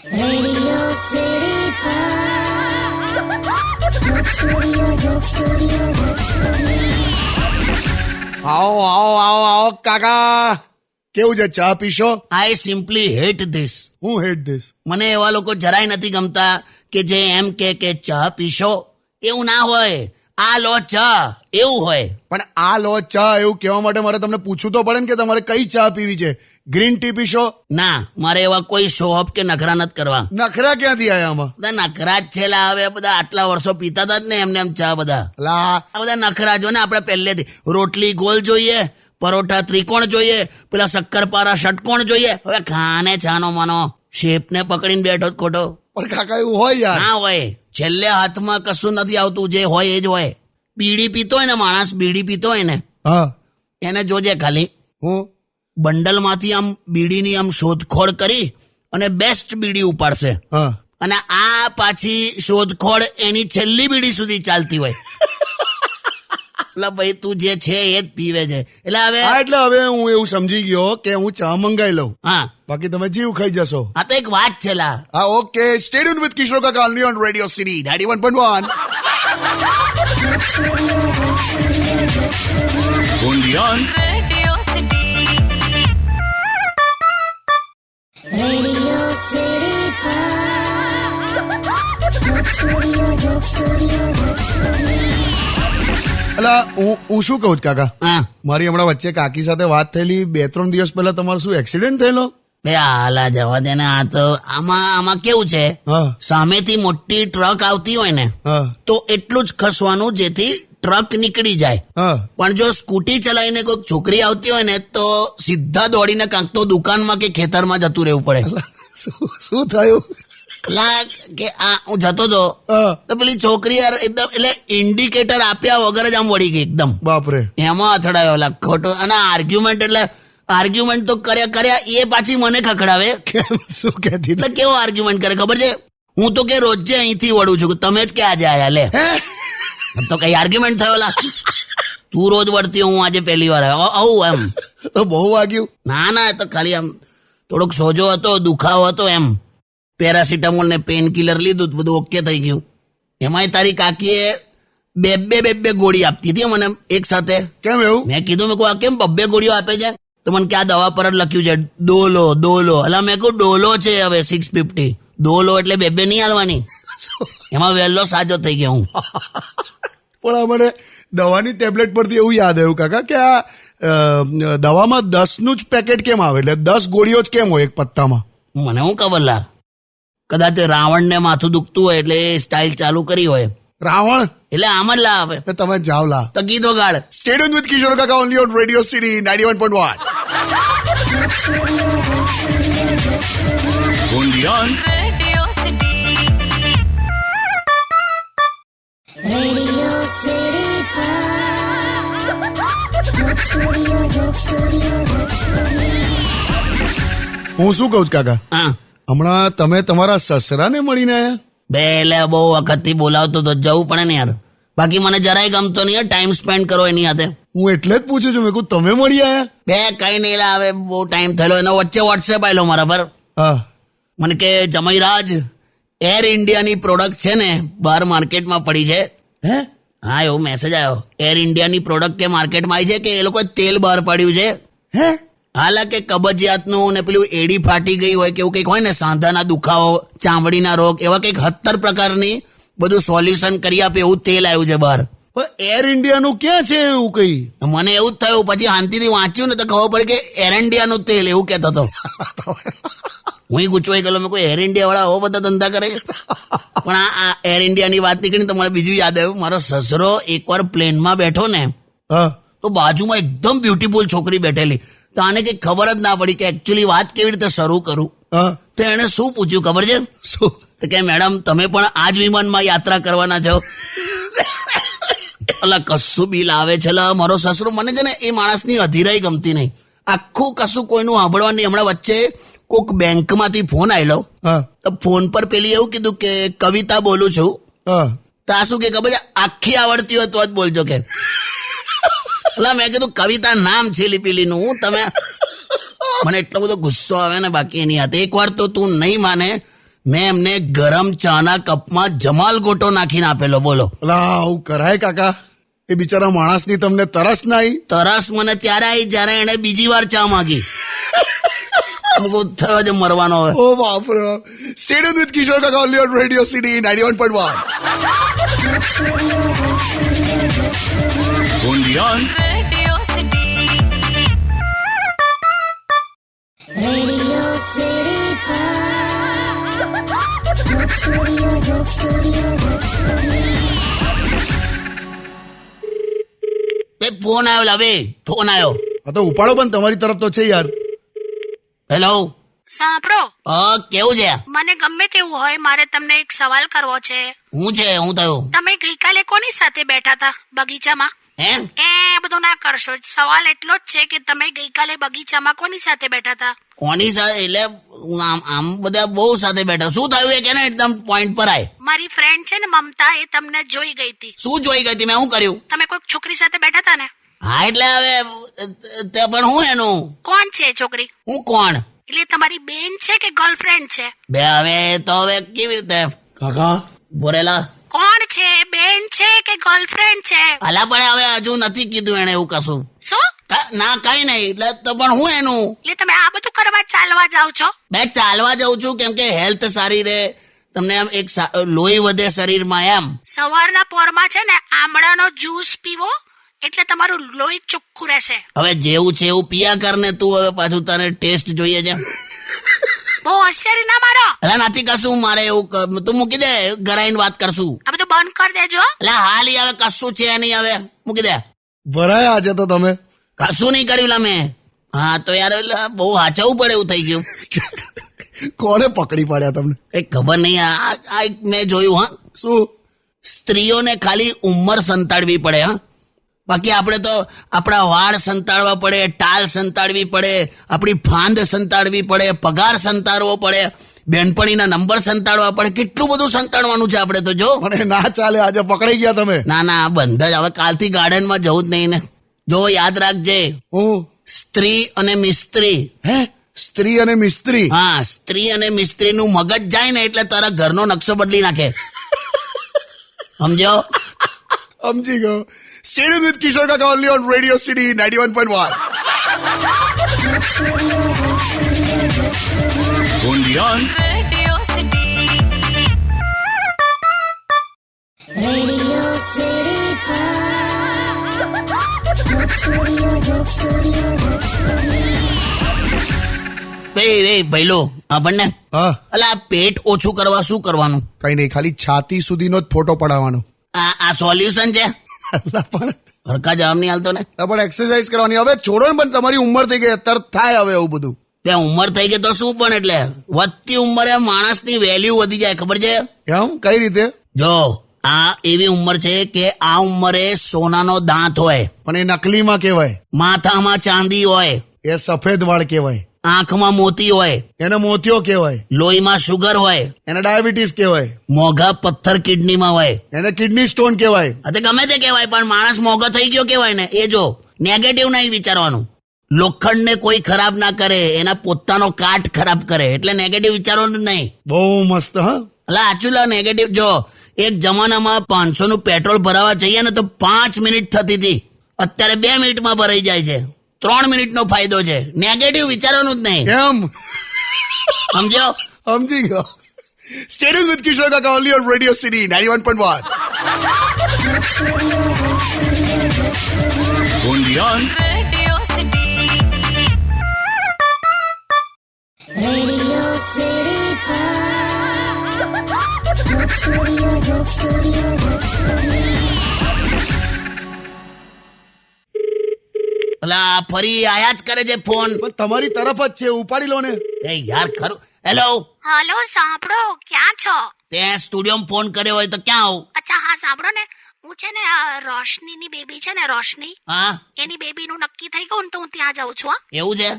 Radio City Joke Studio, Joke Studio, Joke Studio. આવો આવો આવો આવો કાકા, કેવું છે? ચા પીશો? આઈ સિમ્પલી હેટ ધીસ. હું હેટ ધીસ. મને એવા લોકો જરાય નથી ગમતા કે જે એમ કે ચા પીશો. એવું ના હોય. આ લો ચા એવું હોય. પણ આ લો ચા એવું કહેવા માટે મારે તમને પૂછવું તો પડે ને કે તમારે કઈ ચા પીવી છે? ગ્રીન ટી પીશો? ના, મારે એવા કોઈ શો ઓફ કે નખરા નથી કરવા. નખરા ક્યાંથી આયા આમાં? બધા નખરા જ છેલા. હવે બધા આટલા વર્ષો પીતા હતા જ ને એમને એમ ચા બધા. લા આ બધા નખરા જો ને આપણે પહેલેથી. રોટલી ગોલ જોઈએ, પરોઠા ત્રિકોણ જોઈએ, પેલા શક્કરપારા ષટકોણ જોઈએ. હવે ખાને છાનો માનો શેપને પકડીને બેઠો જ ખોટો. પણ કાકા એવું હોય યાર. ના હોય. છેલ્લે હાથમાં કશું નથી આવતું. જે હોય એ જ હોય. બીડી પીતો હોય ને માણસ, બીડી પીતો હોય ને હા, એને જોજે ખાલી હું બંડલમાંથી આમ બીડીની આમ શોધખોળ કરી અને બેસ્ટ બીડી ઉપાડશે. હા અને આ પાછી શોધખોળ એની છેલ્લી બીડી સુધી ચાલતી હોય. એટલે ભાઈ તું જે છે એ જ પીવે છે. એટલે હવે હા, એટલે હવે હું એવું સમજી ગયો કે હું ચા મંગાઈ લઉં, હા, બાકી તમે જીવ ખાઈ જશો. આ તો એક વાત છે લા. હા, ઓકે. સ્ટે ટ્યુન્ડ વિથ કિશોર કાકા only on Radio City 91.1. only on Radio City Joke Studio, Joke Studio, Joke Studio. અલા હું શું કહું છું કાકા, હા મારી હમણાં વચ્ચે કાકી સાથે વાત થયેલી 2-3 દિવસ પહેલા. તમારો શું એક્સિડન્ટ થયેલો? બે હાલા જવા દે ને. આ તો આમાં કેવું છે, હા સામેથી મોટી ટ્રક આવતી હોય ને હા તો એટલું જ ખસવાનું જેથી ટ્રક નીકળી જાય. હા. પણ જો સ્કૂટી ચલાવીને કોઈ છોકરી આવતી હોય ને તો સીધા દોડીને કાંક તો દુકાનમાં કે ખેતરમાં જતું રહેવું પડે. શું થયું? એટલે કે આ હું જતો હતો હા. તો પેલી છોકરી યાર એકદમ એટલે ઇન્ડિકેટર આપ્યા વગર જ આમ વળી ગઈ એકદમ. બાપરે. એમાં અથડાયો લા ખોટો. અને આર્ગ્યુમેન્ટ તો કર્યા એ પાછી મને ખખડાવે. કેમ? શું કહેતી એટલે કેવો આર્ગ્યુમેન્ટ કરે ખબર છે? હું તો કે રોજે અહીંથી વળું છું, તમે જ કે આજે આયા લે. તો કઈ આર્ગ્યુમેન્ટ થયો લા? તું રોજ વળતી, હું આજે પહેલી વાર આવ્યો. આવું એમ. તો બહુ વાગ્યું? ના એ તો ખાલી આમ થોડોક સોજો હતો, દુખાવો હતો એમ. પેરાસિટામોલ ને પેન કિલર લીધું, બધું ઓકે થઈ ગયું. એમાંય તારી કાકીએ બે ગોળી આપતી હતી મને એક સાથે. કેમ એવું? મેં કીધું મેં કહું આ કેમ 2 ગોળીઓ આપે છે? તો મને કે આ દવા પર જ લખ્યું છે ડોલો. એટલે મેં કહું ડોલો છે હવે 650. ડોલો એટલે 2 નહીં હાલવાની. એમાં વહેલો સાજો થઈ ગયો હું. પણ મને દવાની ટેબ્લેટ પરથી એવું યાદ આવ્યું કાકા કે આ દવામાં 10નું જ પેકેટ કેમ આવે? એટલે 10 ગોળીઓ જ કેમ હોય એક પત્તામાં? મને હું ખબર લા. કદાચ રાવણને માથું દુખતું હોય એટલે એ સ્ટાઇલ ચાલુ કરી હોય. રાવણ એટલે આમ જ લા આવે. તો તમે જાવ લા. તો ગીતો ગાળ. સ્ટે ટ્યુન્ડ વિથ કિશોર કાકા only on Radio City 91.1. only on Radio City Joke Studio, Joke Studio, Joke Studio. હું શું કહું છું કાકા, હા હમણાં તમે તમારા સસરાને મળીને આયા? બે એટલે બહુ વખતથી બોલાવતો તો જવું પડે ને યાર. બાકી મને જરાય ગમતો નહીં ટાઈમ સ્પેન્ડ કરો એની સાથે. હું એટલે જ પૂછું છું, મેં કહું તમે મળી આયા? બે કઈ નહીં લા, હવે બહુ ટાઈમ થયેલો. એનો વચ્ચે વોટ્સએપ આવેલો મારા પર. હા. મને કે જમઈરાજ એર ઇન્ડિયાની પ્રોડક્ટ છે ને બહાર માર્કેટમાં પડી છે. હે? હા એવો મેસેજ આવ્યો. એર ઇન્ડિયાની પ્રોડક્ટ કે માર્કેટમાં આવી છે કે એ લોકોએ તેલ બહાર પાડ્યું છે. હે? હાલા કે કબજિયાતનું ને પેલું એડી ફાટી ગઈ હોય કે એવું કંઈક હોય ને, સાંધાના દુખાવો, ચામડીના રોગ, એવા કંઈક 17 પ્રકારની બધું સોલ્યુશન કરી આપે એવું તેલ આવ્યું છે બહાર. પણ એર ઇન્ડિયાનું ક્યાં છે એવું કઈ? મને એવું જ થયું. પછી શાંતિથી વાંચ્યું ને તો ખબર પડી કે એર ઇન્ડિયાનું તેલ એવું કહેતો હતો. હું ગુચવાઈ ગયેલો. મેં કોઈ એર ઇન્ડિયા વાળા આવો બધા ધંધા કરે. પણ આ એર ઇન્ડિયાની વાત નીકળી તો મને બીજું યાદ આવ્યું. મારો સસરો એકવાર પ્લેનમાં બેઠો ને હા. તો બાજુમાં એકદમ બ્યુટીફુલ છોકરી બેઠેલી. તો આને કંઈ ખબર જ ના પડી કે એકચ્યુઅલી વાત કેવી રીતે શરૂ કરું. હા. તો એણે શું પૂછ્યું ખબર છે? શું? તો કે મેડમ તમે પણ આ જ વિમાનમાં યાત્રા કરવાના છો? અલા કશું બિલ આવે છે લા મારો સસરો. મને છે ને એ માણસની અધીરાઈ ગમતી નહીં. આખું કશું કોઈનું સાંભળવા નહીં. હમણાં વચ્ચે કોઈક બેંકમાંથી ફોન આવેલો. હા. તો ફોન પર પેલી એવું કીધું કે કવિતા બોલું છું. હા. તો આ શું કે ખબર છે? આખી આવડતી હોય તો જ બોલજો કે. એટલે મેં કીધું કવિતા નામ છે લીપીલીનું. તમે મને એટલો બધો ગુસ્સો આવે ને બાકી એની હાથે. એકવાર તો તું નહીં માને, મેં એમને ગરમ ચાના કપમાં જમાલ ગોટો નાખીને આપેલો. બોલો, અલા આવું કરાય કાકા? એ બિચારા માણસની તમને તરસ ના આવી? તરસ મને ત્યારે આવી જયારે એને બીજી વાર ચા માંગી. થયો છે મરવાનો હવે. ઓ બાપ રે બાપ. સ્ટેડિયમ વિથ કિશોર કાકા only on radio city 91.1. Radio City Joke Studio, Joke Studio, Joke Studio. Phone આવ્યો લાવે, ફોન આવ્યો. આ તો ઉપાડો પણ તમારી તરફ તો છે યાર. હેલો, સાંભળો, કેવું છે? મને ગમે તેવું હોય, મારે તમને એક સવાલ કરવો છે. હું છે, હું થયું? તમે ગઈકાલે કોની સાથે બેઠા હતા બગીચામાં? હે? એ બધું ના કરશો. સવાલ એટલો જ છે કે તમે ગઈકાલે બગીચામાં કોની સાથે બેઠા હતા? કોની સાથે? એટલે આમ બધા બહુ સાથે બેઠા. શું થયું એ કે ને એકદમ પોઈન્ટ પર આય. મારી ફ્રેન્ડ છે ને મમતા, એ તમને જોઈ ગઈ હતી. શું જોઈ ગઈ હતી? મેં શું કર્યું? તમે કોઈક છોકરી સાથે બેઠા હતા ને? હા એટલે હવે તે પણ હું એનું કોણ છે એ છોકરી? હું કોણ? એટલે તમારી બેન છે કે ગર્લફ્રેન્ડ છે? બે હવે તો હવે કેવી રીતે કાકા બોરેલા? કોણ છે? બેન છે કે ગર્લફ્રેન્ડ છે? અલા પણ હવે હજુ નથી કીધું એને એવું કશું. શું? ના કઈ નહીં. એટલે તો પણ હું એનું એટલે તમે આ બધું કરવા ચાલવા જાવ છો? બે ચાલવા જાઉં છું કેમ કે હેલ્થ સારી રહે, તમને આમ એક લોહી વધે શરીરમાં એમ. સવારના પોરમાં છે ને આમળાનો જ્યુસ પીવો એટલે તમારું લોહી ચોખ્ખું રહેશે. હવે જેવું છે એવું પિયા કર ને તું. હવે પાછું તને ટેસ્ટ જોઈએ છે. બહુ હોશિયારી ના મારો. એટલે નથી કશું મારે એવું. તું મૂકી દે, ઘરાઈને વાત કરશું. આ બધું બંધ કરી દેજો. એટલે હાલ હવે કશું છે નહીં. હવે મૂકી દે. ભરાયા આજે તો તમે. કશું નહીં કર્યું લા મેં. હા તો યાર એટલે બહુ હાચવું પડે એવું થઈ ગયું. કોને પકડી પાડ્યા તમને? કઈ ખબર નહીં. આ એક મેં જોયું. હા, શું? સ્ત્રીઓને ખાલી ઉંમર સંતાડવી પડે. હા, બાકી આપણે તો આપણા વાળ સંતાડવા પડે, ટાલ સંતાડવી પડે, આપણી ફાંદ સંતાડવી પડે, પગાર સંતાડવો પડે, બેનપણીના નંબર સંતાડવા પડે. કેટલું બધું સંતાડવાનું છે આપણે તો. જો મને ના ચાલે, આજે પકડાઈ ગયા તમે. ના ના, આ બંધ જ. હવે કાલથી ગાર્ડનમાં જવું જ નહીં ને. જો યાદ રાખજે, ઓ સ્ત્રી અને મિસ્ત્રી. હે? સ્ત્રી અને મિસ્ત્રી? હા, સ્ત્રી અને મિસ્ત્રી નું મગજ જાય ને એટલે તારા ઘરનો નકશો બદલી નાખે. સમજો? સમજી ગયો. સ્ટેડિયમ વિથ કિશોર કાકા only on radio city 91.1. Radio City Radio City Joke Studio, Joke Studio, Joke Studio. ભઈલો આપણને હા, અલા પેટ ઓછું કરવા શું કરવાનું? કઈ નહીં, ખાલી છાતી સુધીનો જ ફોટો પડાવવાનો. આ સોલ્યુશન છે? અલા પણ હરકા જવાબ નહીં હાલતો ને. પણ એક્સરસાઇઝ કરવાની. હવે છોડો ને, પણ તમારી ઉંમર થઈ ગઈ, અત્યારે થાય હવે એવું બધું. ત્યાં ઉંમર થઈ ગઈ તો શું? પણ એટલે વધતી ઉંમરે માણસની વેલ્યુ વધી જાય. ખબર છે? એમ? કઈ રીતે? જો આ એવી ઉંમર છે કે આ ઉંમરે સોનાનો દાંત હોય, પણ એ નકલીમાં કહેવાય. માથામાં ચાંદી હોય, એ સફેદ વાળ કહેવાય. આંખમાં મોતી હોય, એને મોતિયો કહેવાય. લોહીમાં શુગર હોય, એને ડાયાબિટીસ કહેવાય. મોઘા પથ્થર કિડનીમાં હોય. એને કિડની સ્ટોન કહેવાય. તે ગમે તે કહેવાય, પણ માણસ મોઘો થઈ ગયો કહેવાય ને. એ જો નેગેટિવ નહીં વિચારવાનું. લોખંડને કોઈ ખરાબ ના કરે, એના પોતાનો કાટ ખરાબ કરે. એટલે નેગેટિવ વિચારવાનું નહીં. બહુ મસ્ત. હા, એટલે આચું નેગેટિવ. જો એક જમાનામાં 500 નું પેટ્રોલ ભરાવા જઈએ ને તો 5 મિનિટ થતી હતી. અત્યારે 2 મિનિટમાં ભરાઈ જાય છે. 3 મિનિટનો ફાયદો છે. નેગેટિવ વિચારવાનું જ નહીં. કેમ? સમજો? સમજી ગયો. સ્ટેડિયમ વિથ કિશોર કાકા only on radio city 91.1. Radio City Radio City Joke Studio, Joke Studio, Joke Studio. અલા ફરી આયા જ કરે છે ફોન. પણ તમારી તરફ જ છે, ઉપાડી લો ને. એ યાર ખરું. હેલો, હલો, સાંભળો, ક્યાં છો? તે સ્ટુડિયોમાં ફોન કર્યો હોય તો ક્યાં આવું? અચ્છા હા, સાંભળો ને, હું છે ને રોશનીની બેબી છે ને, રોશની, હા, એની બેબીનું નક્કી થઈ ગયું ને તો હું ત્યાં જાઉં છું. હા, એવું છે?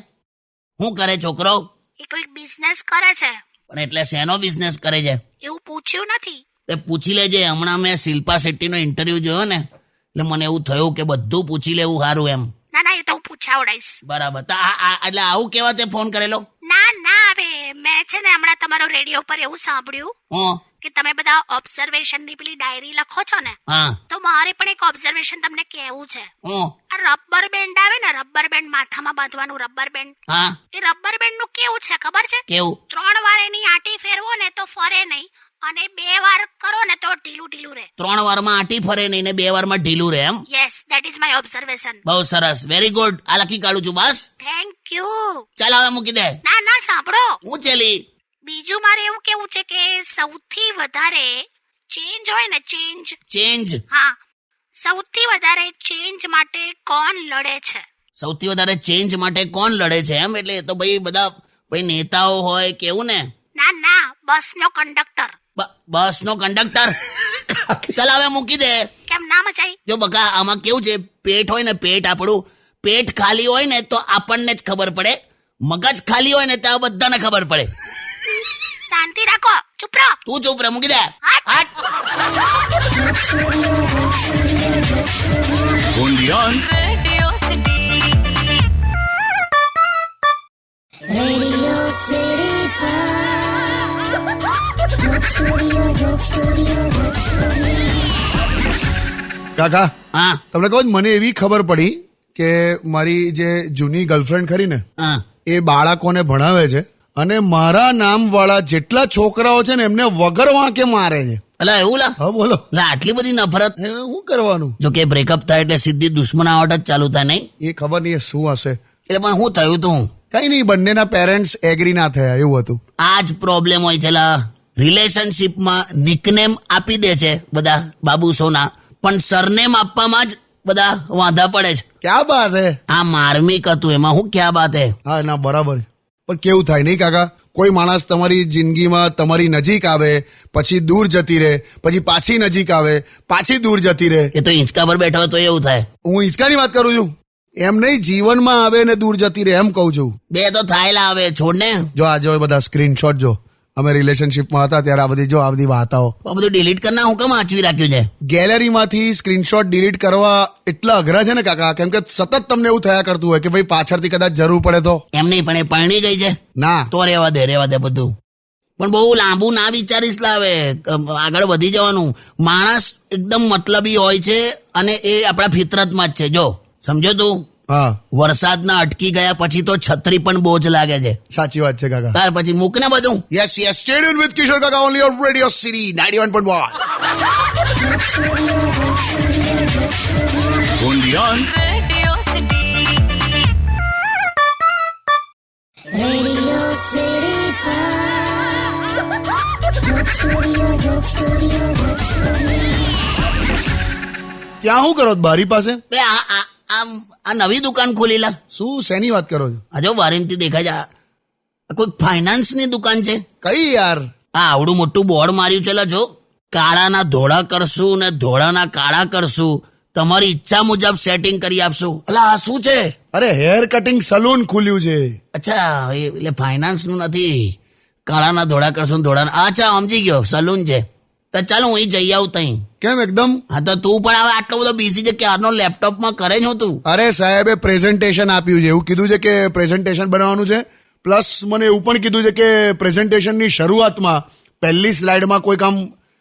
શું કરે છોકરો? એ કોઈક બિઝનેસ કરે છે. પણ એટલે શેનો બિઝનેસ કરે છે? એવું પૂછ્યું નથી. તે પૂછી લેજે. હમણાં મેં શિલ્પા શેટ્ટીનો ઇન્ટરવ્યુ જોયો ને, એટલે મને એવું થયું કે બધું પૂછી લેવું સારું એમ. ના ના, એ તો હું પૂછાવડાઈશ. બરાબર. તો એટલે આવું કેવા તે ફોન કરેલો? ના ના, હવે મેં છે ને હમણાં તમારો રેડિયો પર એવું સાંભળ્યું હું કે તમે બધા ઓબ્ઝર્વેશન ની પેલી ડાયરી લખો છો ને, હા તો મારે પણ એક ઓબ્ઝર્વેશન તમને કહેવું છે. હું આ રબર બેન્ડ આવે ને, રબર બેન્ડ માથામાં બાંધવાનું રબર બેન્ડ, હા એ રબર બેન્ડ નું કેવું છે ખબર છે? કેવું 3 વાર એની આંટી ફેરવો ને તો ફરે નહીં, અને 2 વાર કરો ને તો ઢીલું ઢીલું રહે. 3 વારમાં આંટી ફરે નહીં ને 2 વારમાં ઢીલું રહે એમ? Yes, that is my observation. બહુ સરસ, વેરી ગુડ. આ લખી કાઢું છું બસ. Thank you. ચાલ હવે મૂકી દે. ના સાંભળો, હું ચેલી બીજું મારે એવું કેવું છે કે સૌથી વધારે ચેન્જ હોય ને, ચેન્જ હા, સૌથી વધારે ચેન્જ માટે કોણ લડે છે? સૌથી વધારે ચેન્જ માટે કોણ લડે છે એમ? એટલે એ તો ભાઈ બધા ભાઈ નેતાઓ હોય કેવું ને? ના, બસનો કંડક્ટર. બસનો કંડક્ટર. ચાલ હવે મૂકી દે. કેમ ના મચાઈ? જો બકા, આમાં કેવું છે, પેટ હોય ને, પેટ આપણું પેટ ખાલી હોય ને તો આપણને જ ખબર પડે, મગજ ખાલી હોય ને તો આ બધાને ખબર પડે. શાંતિ રાખો, ચૂપ રહો. તું ચૂપ રહે, મૂકી દે. હટ. Radio City Pod. Joke Studio. કાકા હા તમને કહું, મને એવી ખબર પડી કે મારી જે જૂની ગર્લફ્રેન્ડ ખરી ને, હા એ બાળકોને ભણાવે છે અને મારા નામવાળા જેટલા છોકરાઓ છે ને એમને વગર વાંકે મારે છે. અલા એવું લા? હા બોલો, લા આટલી બધી નફરત? એ શું કરવાનું? જો કે બ્રેકઅપ થાય એટલે સીધી દુશ્મનાવટ જ ચાલુ થાય નહીં? એ ખબર નહીં એ શું હશે. એટલે પણ શું થયું તું? કઈ નહીં, બંનેના પેરેન્ટ્સ એગ્રી ના થયા એવું હતું. આ જ પ્રોબ્લેમ હોય છે લા. રિલેશનશિપમાં નિકનેમ આપી દે છે બધા બાબુ સોના, પણ સરનેમ આપવામાં જ બધા વાંધા પડે છે. ક્યાં બાત હે. આ માર્મિક હતું, એમાં હું ક્યાં બાત હે. હા ના બરાબર છે. પણ કેવું થાય નહીં કાકા, કોઈ માણસ તમારી જિંદગીમાં તમારી નજીક આવે, પછી દૂર જતી રહે, પછી પાછી નજીક આવે, પાછી દૂર જતી રહે. એ તો હિંચકા પર બેઠો હોય તો એવું થાય. હું હિંચકાની વાત કરું છું, એમ નહીં જીવનમાં આવે ને દૂર જતી રહે એમ કહું છું. બે તો થાયલા આવે, છોડ ને. જો આ જો બધા સ્ક્રીનશોટ જો, અમે રિલેશનશિપમાં હતા ત્યારે આ બધી જો આ બધી વાર્તાઓ. આ બધું ડિલીટ કરના હું કેમ આચવી રાખ્યું છે? ગેલેરીમાંથી સ્ક્રીનશોટ ડિલીટ કરવા એટલા અઘરા છે ને કાકા, કેમ કે સતત તમને એવું થયા કરતું હોય કે ભાઈ પાછળથી કદાચ જરૂર પડે તો. એમ નહીં, પણ એ પરણી ગઈ છે ના તો રેવા દે બધું. પણ બહુ લાંબુ ના વિચારીશ લાવે, આગળ વધી જવાનું. માણસ એકદમ મતલબી હોય છે અને એ આપણા ફિતરતમાં જ છે. જો સમજો તું, હા વરસાદના અટકી ગયા પછી તો છત્રી પણ બોજ લાગે છે. સાચી વાત છે કાકા. ત્યાર પછી મૂક ને બધું. યસ સ્ટે ટ્યુન વિથ કિશોર કાકા only on radio city 91.1. Radio City Pod. Joke Studio. ત્યાં શું કરો છો બારી પાસે? બે આ નવી દુકાન ખોલી લા. શું શેની વાત કરો છો? આ જો વારીમથી દેખાય છે, આ કોઈ ફાઇનાન્સની દુકાન છે. કઈ યાર? આ આવડું મોટું બોર્ડ માર્યું છે લા. જો કાળાના ધોળા કરશું ને ધોળાના કાળા કરશું, તમારી ઈચ્છા મુજબ સેટિંગ કરી આપશું. અલા આ શું છે? અરે હેર કટિંગ સલૂન ખુલ્યું છે. અચ્છા, એટલે ફાઇનાન્સ નું નથી. કાળાના ધોળા કરશું, ધોળાના. અચ્છા સમજી ગયો, સલૂન છે. તો ચાલો હું જઈ આવું તઈ. કેમ એકદમ? હા તો તું પણ હવે આટલો બધો બીસી છે ક્યારનો લેપટોપમાં કરે છે તું? અરે સાહેબે પ્રેઝન્ટેશન આપ્યું છે, એવું કીધું છે કે પ્રેઝન્ટેશન બનાવવાનું છે. પ્લસ મને એવું પણ કીધું છે કે પ્રેઝન્ટેશનની શરૂઆતમાં પહેલી સ્લાઇડમાં કોઈ કામ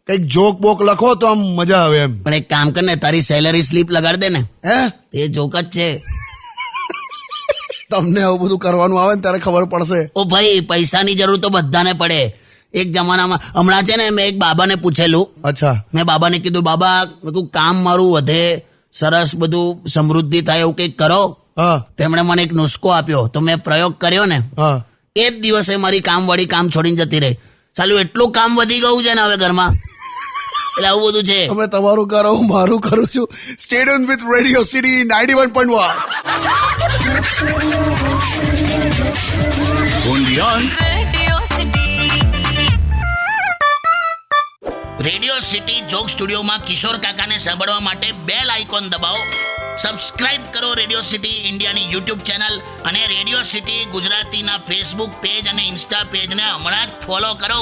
કંઈક જોક બોક લખો તો આમ મજા આવે એમ. પણ એક કામ કર ને, તારી સેલરી સ્લીપ લગાડ દે ને. હે એ જોક જ છે. તમને આવું બધું કરવાનું આવે ને ત્યારે ખબર પડશે. ઓ ભાઈ, પૈસાની જરૂર તો બધાને પડે. એક જમાનામાં હમણાં છે ને, મેં એક બાબાને પૂછેલું. અચ્છા. મેં બાબાને કીધું, બાબા તું કામ મારું વધે, સરસ બધું સમૃદ્ધિ થાય એવું કંઈક કરો. હા તેમણે મને એક નુસ્ખો આપ્યો, તો મેં પ્રયોગ કર્યો ને, હા એ જ દિવસે મારી કામવાળી કામ છોડીને જતી રહી. ચાલુ એટલું કામ વધી ગયું છે ને હવે ઘરમાં, એટલે આવું બધું છે. અમે તમારું કરો, હું મારું કરું છું. Stay tune with radio city 91.1. Radio city joke સ્ટુડિયોમાં કિશોર કાકાને સાંભળવા માટે બેલ આઇકોન દબાવો. સબસ્ક્રાઇબ કરો રેડિયો સિટી ઇન્ડિયાની યુટ્યુબ ચેનલ, અને રેડિયો સિટી ગુજરાતીના ફેસબુક પેજ અને ઇન્સ્ટા પેજને હમણાં જ ફોલો કરો.